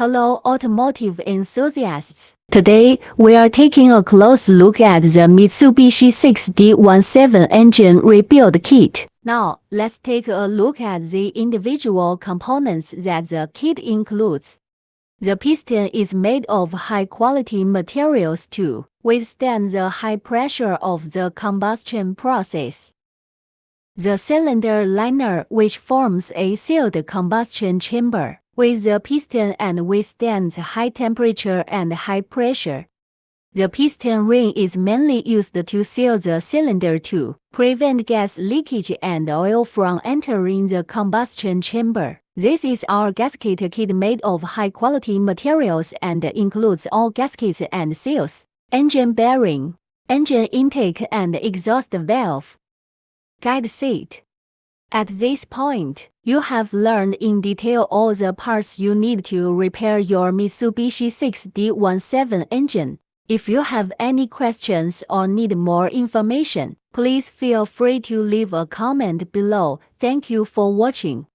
Hello automotive enthusiasts. Today, we are taking a close look at the Mitsubishi 6D17 engine rebuild kit. Now, let's take a look at the individual components that the kit includes. The piston is made of high-quality materials to withstand the high pressure of the combustion process. The cylinder liner, which forms a sealed combustion chamber with the piston and withstands high temperature and high pressure. The piston ring is mainly used to seal the cylinder to prevent gas leakage and oil from entering the combustion chamber. This is our gasket kit made of high-quality materials and includes all gaskets and seals, engine bearing, engine intake and exhaust valve, guide seat. At this point, you have learned in detail all the parts you need to repair your Mitsubishi 6D17 engine. If you have any questions or need more information, please feel free to leave a comment below. Thank you for watching.